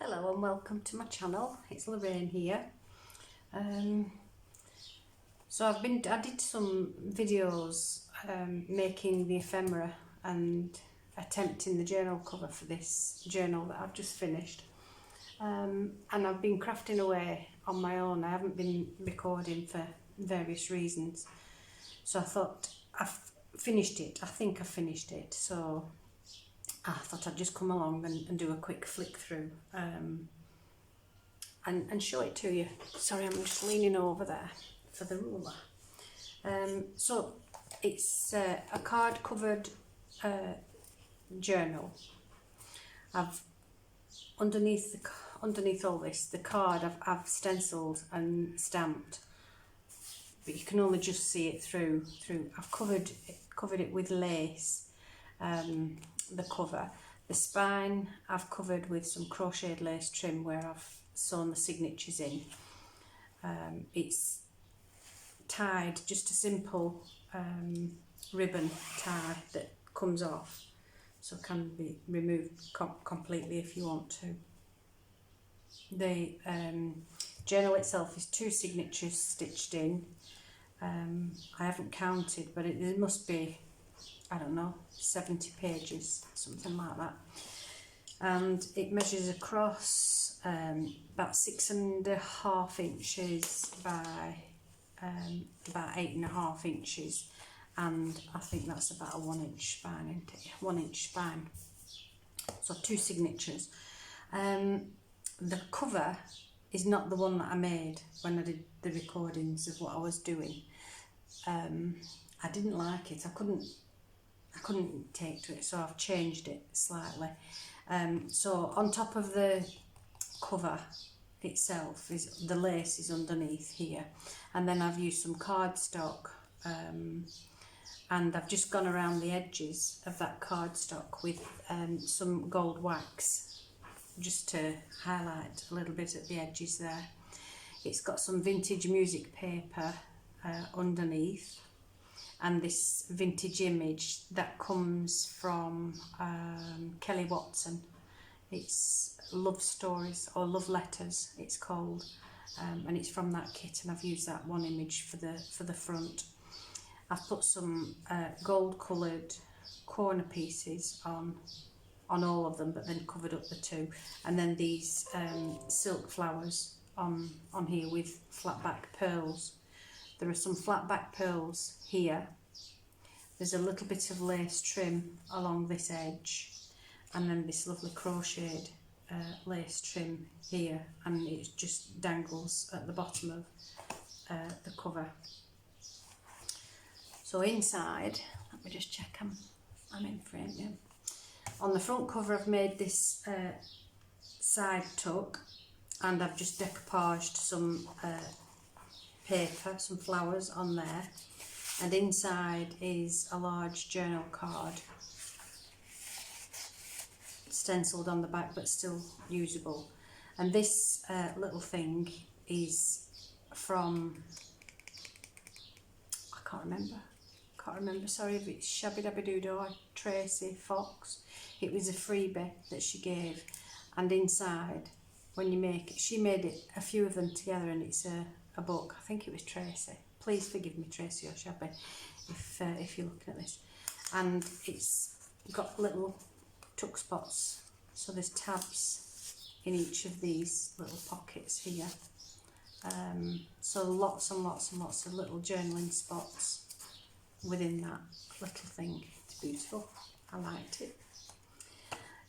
Hello and welcome to my channel. It's Lorraine here. So I did some videos making the ephemera and attempting the journal cover for this journal that I've just finished. And I've been crafting away on my own. I haven't been recording for various reasons. So I thought I've finished it. I think I finished it. So I thought I'd just come along and do a quick flick through and show it to you. Sorry, I'm just leaning over there for the ruler. So it's a card covered journal. I've underneath all this, the card I've stenciled and stamped, but you can only just see it through. I've covered it with lace. The cover, the spine I've covered with some crocheted lace trim where I've sewn the signatures in. It's tied, just a simple ribbon tie that comes off, so can be removed completely if you want to. The journal itself is 2 signatures stitched in. I haven't counted, but there must be, I don't know, 70 pages, something like that. And it measures across about 6.5 inches by about 8.5 inches, and I think that's about a 1 inch spine, isn't it? 1 inch spine. So 2 signatures. The cover is not the one that I made when I did the recordings of what I was doing. I didn't like it. I couldn't take to it, so I've changed it slightly. So on top of the cover itself, is the lace is underneath here, and then I've used some cardstock, and I've just gone around the edges of that cardstock with some gold wax, just to highlight a little bit at the edges there. It's got some vintage music paper underneath, and this vintage image that comes from Kelly Watson. It's Love Stories, or Love Letters it's called, and it's from that kit, and I've used that one image for the front. I've put some gold coloured corner pieces on all of them, but then covered up the 2, and then these silk flowers on here with flat back pearls. There are some flat back pearls here. There's a little bit of lace trim along this edge, and then this lovely crocheted lace trim here, and it just dangles at the bottom of the cover. So inside, let me just check I'm in frame, yeah. On the front cover I've made this side tuck, and I've just decoupaged some paper, some flowers on there, and inside is a large journal card stenciled on the back but still usable. And this little thing is from, I can't remember, sorry if it's Shabby or Tracy Fox. It was a freebie that she gave, and inside, when you make it, she made it, a few of them together, and it's a book. I think it was Tracy. Please forgive me, Tracy or Shabby, if you're looking at this. And it's got little tuck spots, so there's tabs in each of these little pockets here. So lots and lots and lots of little journaling spots within that little thing. It's beautiful. I liked it.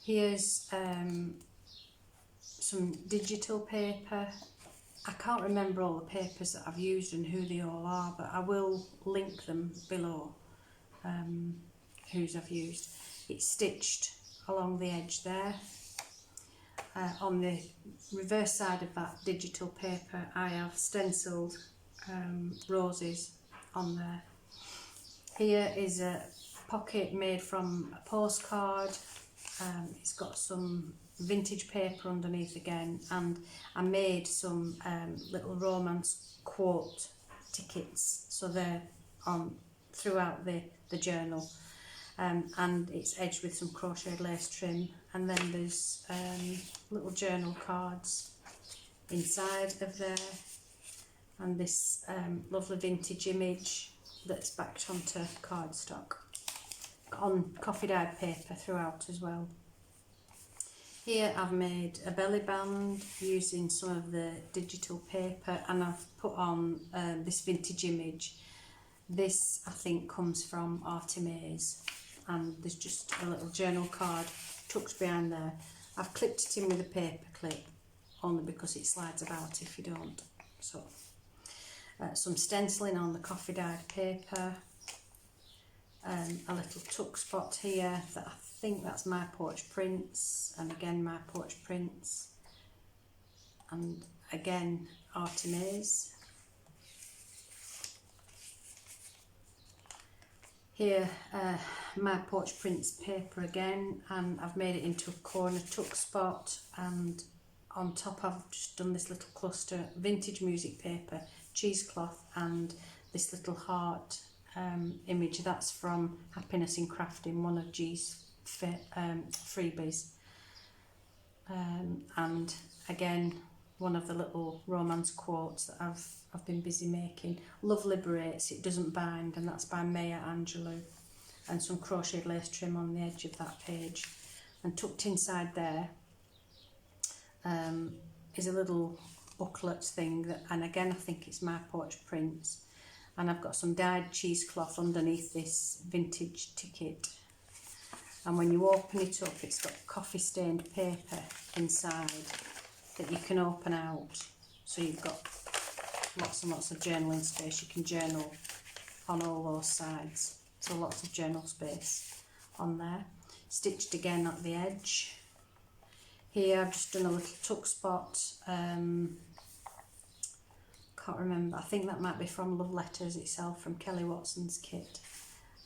Here's some digital paper. I can't remember all the papers that I've used and who they all are, but I will link them below, whose I've used. It's stitched along the edge there. On the reverse side of that digital paper, I have stenciled roses on there. Here is a pocket made from a postcard. It's got some vintage paper underneath again, and I made some little romance quote tickets, so they're on throughout the journal. and it's edged with some crocheted lace trim. And then there's little journal cards inside of there, and this lovely vintage image that's backed onto cardstock on coffee dyed paper throughout as well. Here I've made a belly band using some of the digital paper, and I've put on this vintage image. This I think comes from Artemis, and there's just a little journal card tucked behind there. I've clipped it in with a paper clip only because it slides about if you don't. So some stenciling on the coffee dyed paper, a little tuck spot here that I think that's My Porch Prints, and again My Porch Prints, and again Artemis. Here My Porch Prints paper again, and I've made it into a corner tuck spot, and on top I've just done this little cluster vintage music paper, cheesecloth, and this little heart image that's from Happiness in Crafting, one of G's freebies, and again one of the little romance quotes that I've been busy making. Love liberates, it doesn't bind, and that's by Maya Angelou, and some crocheted lace trim on the edge of that page. And tucked inside there is a little booklet thing that, and again I think it's My Porch Prints, and I've got some dyed cheesecloth underneath this vintage ticket, and when you open it up it's got coffee stained paper inside that you can open out, so you've got lots and lots of journaling space. You can journal on all those sides, so lots of journal space on there. Stitched again at the edge. Here I've just done a little tuck spot, can't remember, I think that might be from Love Letters itself, from Kelly Watson's kit,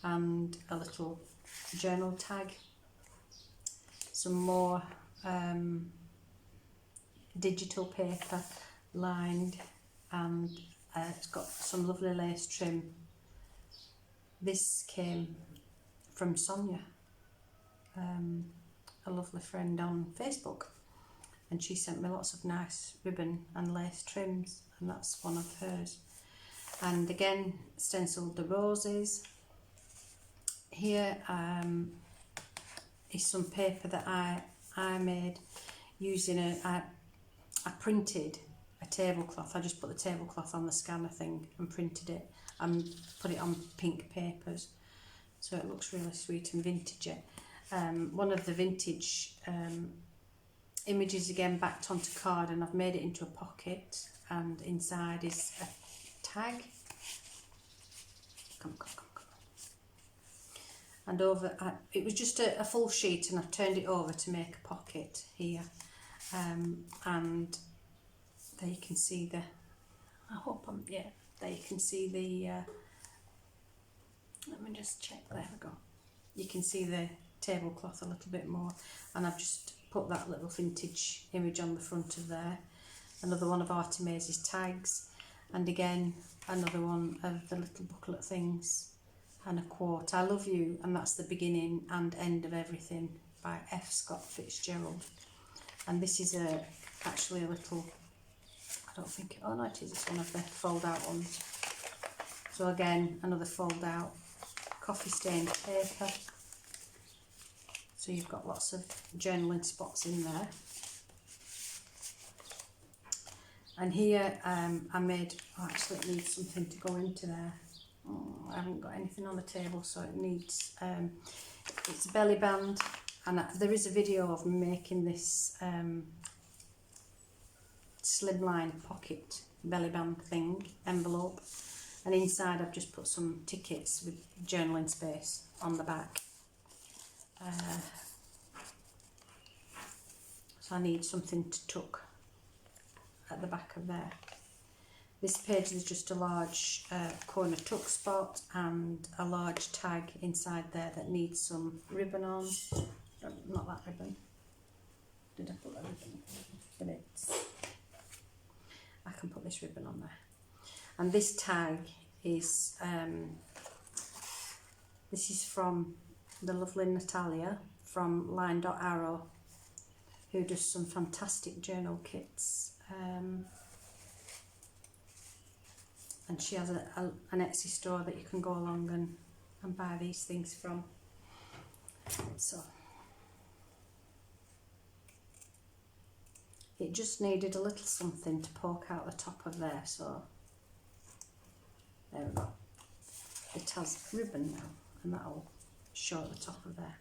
and a little journal tag, some more digital paper lined, and it's got some lovely lace trim. This came from Sonia, a lovely friend on Facebook, and she sent me lots of nice ribbon and lace trims, and that's one of hers. And again stenciled the roses. Here is some paper that I made using I printed a tablecloth. I just put the tablecloth on the scanner thing and printed it and put it on pink papers, so it looks really sweet and vintagey. One of the vintage images again backed onto card, and I've made it into a pocket, and inside is a tag. Come. And over, it was just a full sheet, and I've turned it over to make a pocket here. And there you can see the, there you can see the, let me just check, there we go. You can see the tablecloth a little bit more, and I've just put that little vintage image on the front of there. Another one of Artemis's tags, and again another one of the little booklet things, and a quote, I love you, and that's the beginning and end of everything, by F. Scott Fitzgerald. And this is actually a little, I don't think, oh no it is, it's one of the fold out ones. So again, another fold out coffee stained paper. So you've got lots of journaling spots in there. And here I made, actually it needs something to go into there. I haven't got anything on the table, so it needs, it's a belly band, and there is a video of me making this slimline pocket belly band thing, envelope, and inside I've just put some tickets with journaling space on the back. So I need something to tuck at the back of there. This page is just a large corner tuck spot and a large tag inside there that needs some ribbon on. Not that ribbon. Did I put that ribbon? But it's, I can put this ribbon on there. And this tag is, this is from the lovely Natalia from Line Dot Arrow, who does some fantastic journal kits. And she has an Etsy store that you can go along and buy these things from. So it just needed a little something to poke out the top of there, so there we go. It has ribbon now, and that'll show at the top of there.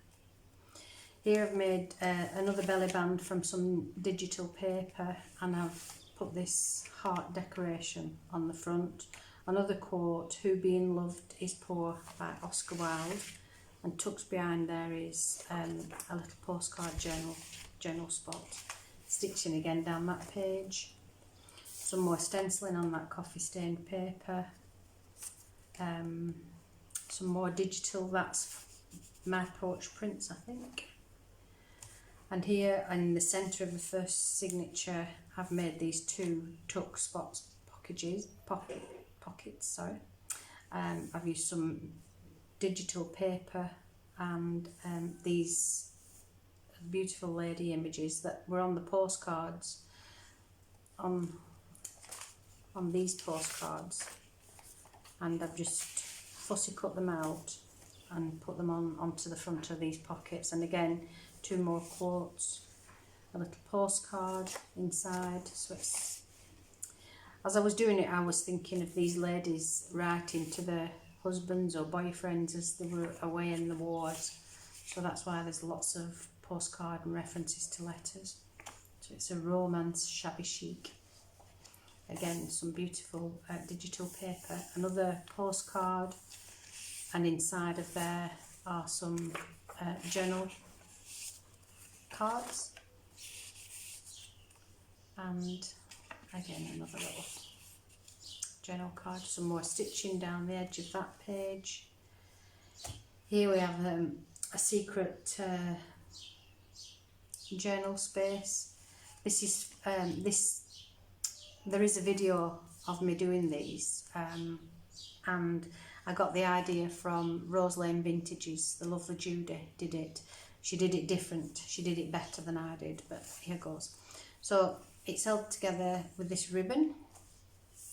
Here I've made another belly band from some digital paper, and I've put this heart decoration on the front. Another quote, "Who being loved is poor," by Oscar Wilde, and tucked behind there is a little postcard journal spot. Stitching again down that page. Some more stenciling on that coffee stained paper. Some more digital, that's my porch prints, I think. And here in the centre of the first signature, I've made these two tuck spots pockets. Sorry. I've used some digital paper and these beautiful lady images that were on the postcards, on these postcards, and I've just fussy cut them out and put them onto the front of these pockets. And again, two more quotes, a little postcard inside. So it's, as I was doing it, I was thinking of these ladies writing to their husbands or boyfriends as they were away in the wars. So that's why there's lots of postcard and references to letters. So it's a romance, shabby chic. Again, some beautiful digital paper. Another postcard, and inside of there are some journal cards. And again, another little journal card. Some more stitching down the edge of that page. Here we have a secret journal space. This is there is a video of me doing these, and I got the idea from Rose Lane Vintages. The lovely Judy did it. She did it different. She did it better than I did, but here goes. So it's held together with this ribbon.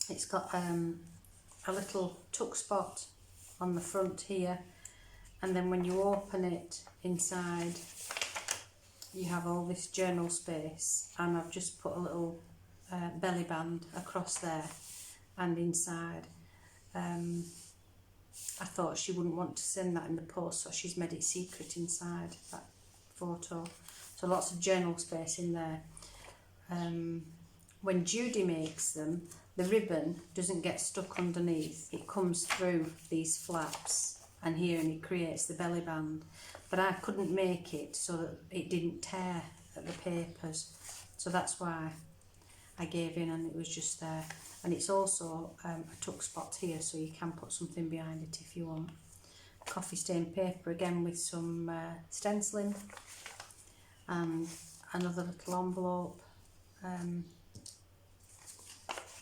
It's got a little tuck spot on the front here, and then when you open it inside, you have all this journal space, and I've just put a little belly band across there and inside. I thought she wouldn't want to send that in the post, so she's made it secret inside that photo. So lots of journal space in there. When Judy makes them, the ribbon doesn't get stuck underneath. It comes through these flaps and here, and it creates the belly band. But I couldn't make it so that it didn't tear at the papers. So that's why I gave in, and it was just there. And it's also a tuck spot here, so you can put something behind it if you want. Coffee stained paper again with some stenciling, and another little envelope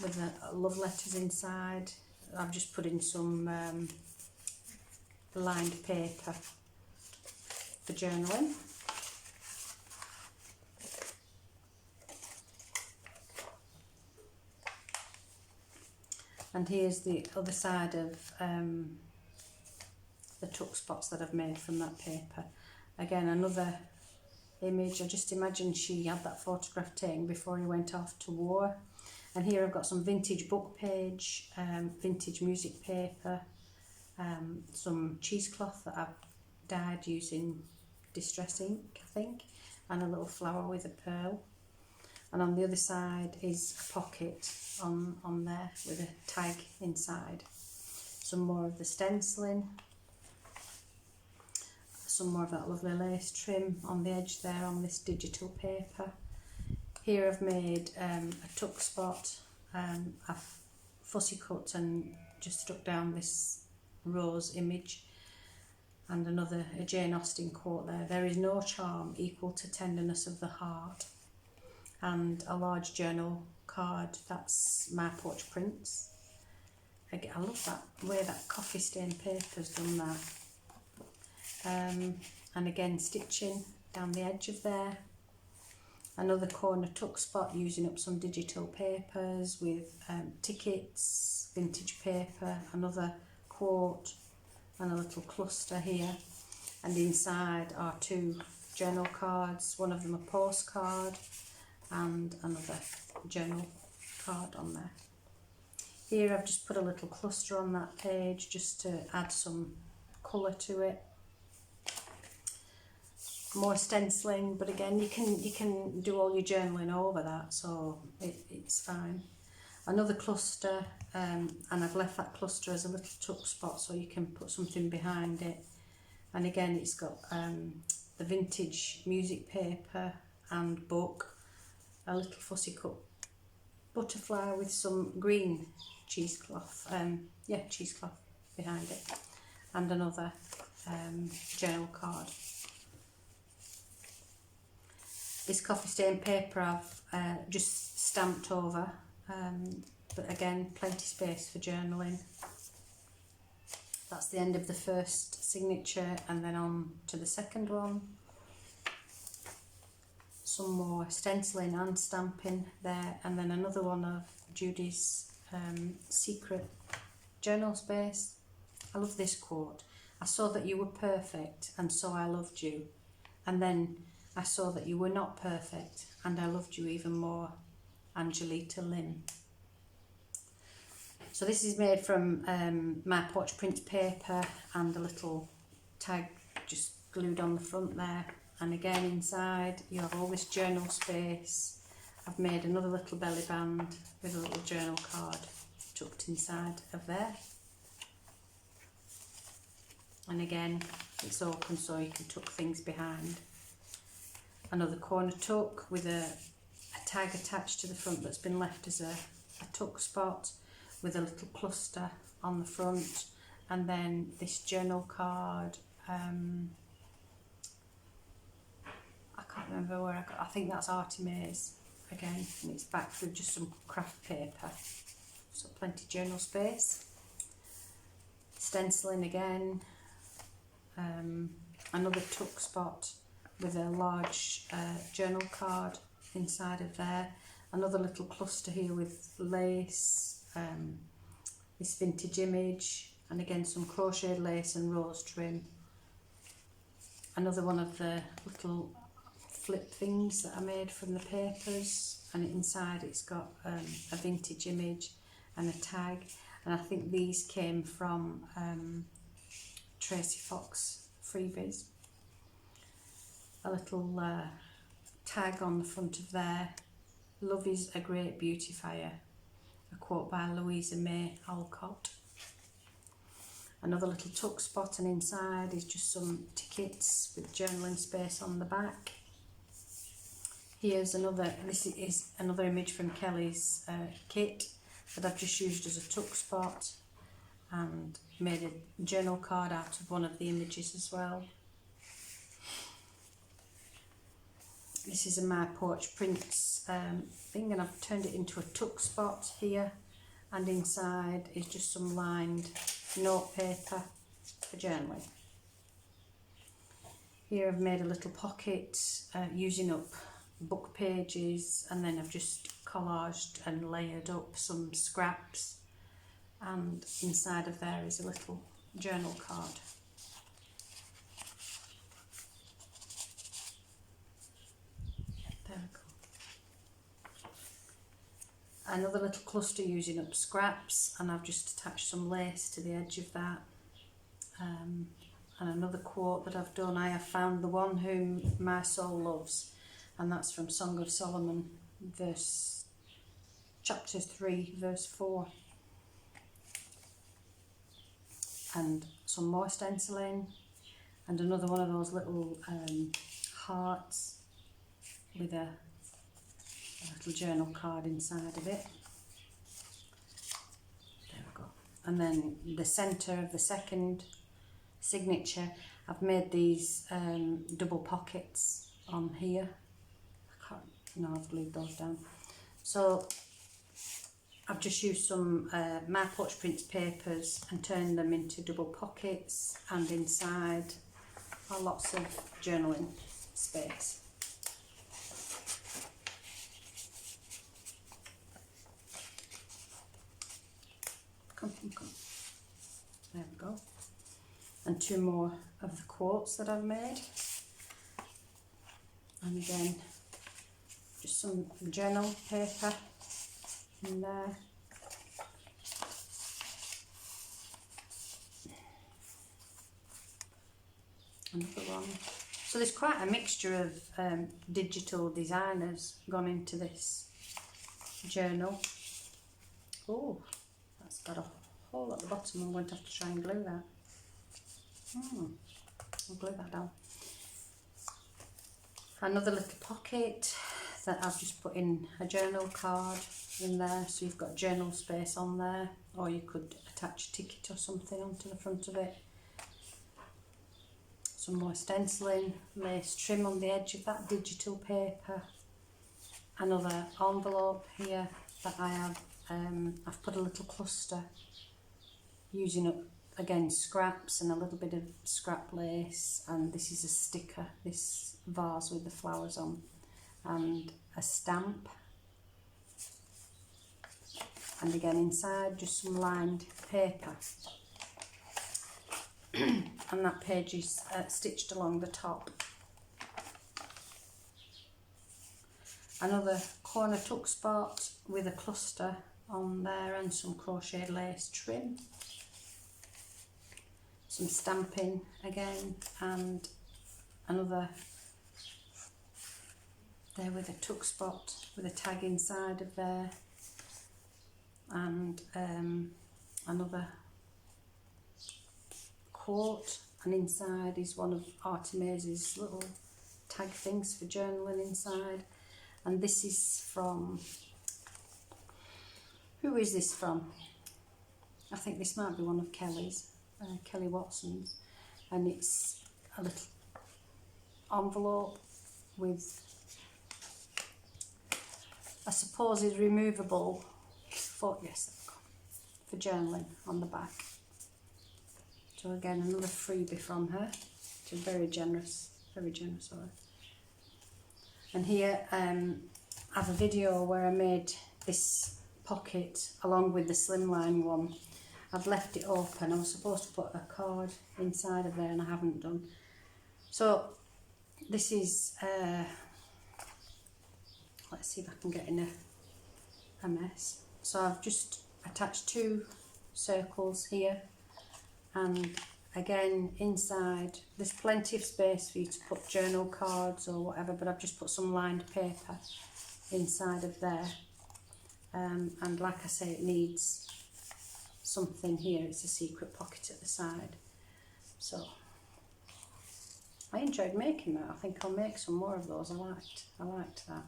with love letters inside. I've just put in some lined paper for journaling. And here's the other side of the tuck spots that I've made from that paper. Again, another image. I just imagine she had that photograph taken before he went off to war. And here I've got some vintage book page, vintage music paper, some cheesecloth that I've dyed using distress ink, I think, and a little flower with a pearl. And on the other side is a pocket on there with a tag inside. Some more of the stenciling. Some more of that lovely lace trim on the edge there on this digital paper. Here I've made a tuck spot. I've fussy cut and just stuck down this rose image. And another, a Jane Austen quote there. "There is no charm equal to tenderness of the heart." And a large journal card, that's my porch prints. I love that way that coffee stained paper's done that. and again stitching down the edge of there. Another corner tuck spot using up some digital papers with tickets, vintage paper, another quote and a little cluster here, and inside are two journal cards, one of them a postcard and another journal card on there. Here I've just put a little cluster on that page just to add some colour to it. More stenciling, but again you can do all your journaling over that, so it's fine. Another cluster, and I've left that cluster as a little tuck spot so you can put something behind it. And again it's got the vintage music paper and book, a little fussy cut butterfly with some green cheesecloth, cheesecloth behind it, and another journal card. This coffee stain paper I've just stamped over, but again plenty space for journaling. That's the end of the first signature, and then on to the second one. Some more stenciling and stamping there, and then another one of Judy's secret journal space. I love this quote. I saw that you were perfect and so I loved you, and then I saw that you were not perfect and I loved you even more. Angelita Lynn. So this is made from my porch prints paper and a little tag just glued on the front there, and again inside you have all this journal space. I've made another little belly band with a little journal card tucked inside of there, and again it's open so you can tuck things behind. Another corner tuck with a tag attached to the front that's been left as a tuck spot with a little cluster on the front, and then this journal card, I can't remember where I got, I think that's Artimaze again, and it's backed with just some craft paper, so plenty of journal space. Stenciling again, another tuck spot with a large journal card inside of there, another little cluster here with lace, this vintage image, and again some crocheted lace and rose trim. Another one of the little flip things that I made from the papers, and inside it's got a vintage image and a tag, and I think these came from Tracy Fox freebies. A little tag on the front of there, love is a great beautifier, a quote by Louisa May Alcott. Another little tuck spot, and inside is just some tickets with journaling space on the back. Here's another, this is another image from Kelly's kit that I've just used as a tuck spot, and made a journal card out of one of the images as well. This is a My Porch Prints thing, and I've turned it into a tuck spot here, and inside is just some lined note paper for journaling. Here I've made a little pocket using up book pages, and then I've just collaged and layered up some scraps, and inside of there is a little journal card. There we go. Another little cluster using up scraps, and I've just attached some lace to the edge of that. And another quote that I've done, I have found the one whom my soul loves, and that's from Song of Solomon, chapter 3, verse 4. And some more stenciling, and another one of those little hearts with a little journal card inside of it. There we go. And then the centre of the second signature, I've made these double pockets on here. I've glued those down. So I've just used some My Porch Prints papers and turned them into double pockets, and inside lots of journaling space. Come. There we go. And 2 more of the quotes that I've made. And again, just some journal paper in there. Another one. So there's quite a mixture of digital designers gone into this journal. Oh, that's got a hole at the bottom. I'm going to have to try and glue that. I'll glue that down. Another little pocket that I've just put in a journal card in there, so you've got journal space on there, or you could attach a ticket or something onto the front of it. Some more stenciling, lace trim on the edge of that digital paper. Another envelope here that I have, I've put a little cluster using up again scraps and a little bit of scrap lace, and this is a sticker, this vase with the flowers on, and a stamp, and again inside just some lined paper. And that page is stitched along the top. Another corner tuck spot with a cluster on there and some crochet lace trim. Some stamping again, and another there with a tuck spot with a tag inside of there, and another quote, and inside is one of Artemase's little tag things for journaling inside. And this is from, who is this from? I think this might be one of Kelly's, Kelly Watson's, and it's a little envelope with a supposed removable for journaling on the back. So again, another freebie from her, which is very generous of her. And here I have a video where I made this pocket along with the slimline one. I've left it open. I was supposed to put a card inside of there and I haven't done. So this is, let's see if I can get in a mess. So I've just attached 2 circles here, and again inside there's plenty of space for you to put journal cards or whatever, but I've just put some lined paper inside of there, and like I say, it needs something here. It's a secret pocket at the side. So I enjoyed making that. I think I'll make some more of those. I liked that.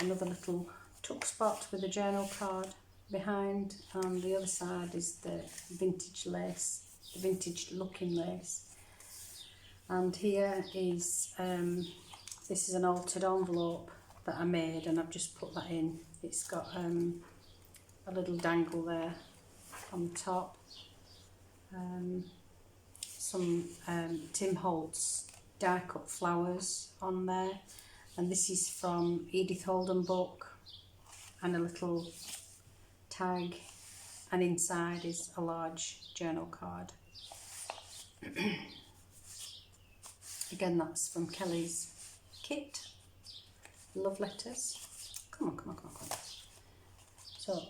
Another little tuck spot with a journal card behind, and the other side is the vintage lace, the vintage looking lace. And here is, this is an altered envelope that I made, and I've just put that in. It's got a little dangle there on the top, some Tim Holtz die cut flowers on there. And this is from Edith Holden book, and a little tag, and inside is a large journal card. Again, that's from Kelly's kit, love letters. Come on. So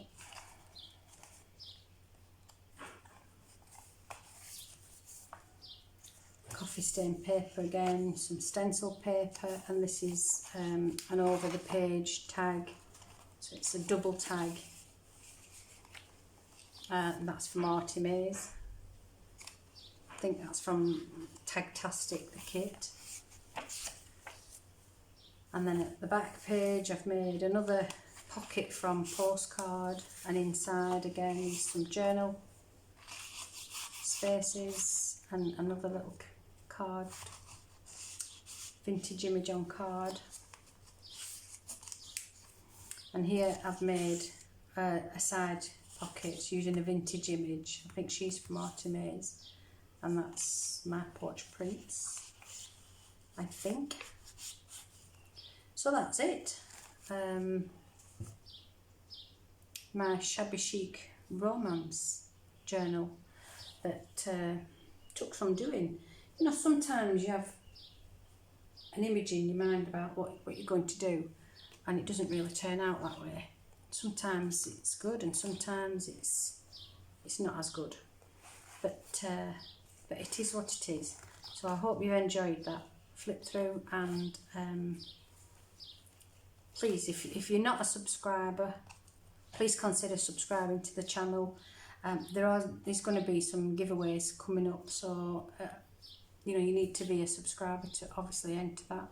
coffee stained paper again, some stencil paper, and this is an over the page tag, so it's a double tag, and that's from Artemase. I think that's from Tagtastic, the kit. And then at the back page I've made another pocket from Postcard, and inside again is some journal spaces and another little card, vintage image on card. And here I've made a side pocket using a vintage image. I think she's from Artemaze, and that's my porch prints, I think. So that's it. My Shabby Chic romance journal that took some doing. You know, sometimes you have an image in your mind about what you're going to do, and it doesn't really turn out that way. Sometimes it's good and sometimes it's not as good, but it is what it is. So I hope you enjoyed that flip through, and please, if you're not a subscriber, please consider subscribing to the channel. There's going to be some giveaways coming up, so you know, you need to be a subscriber to obviously enter that.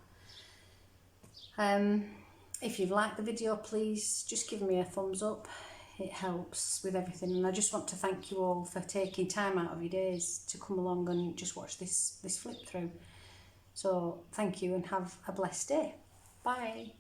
If you've liked the video, please just give me a thumbs up. It helps with everything, and I just want to thank you all for taking time out of your days to come along and just watch this flip through. So thank you and have a blessed day. Bye.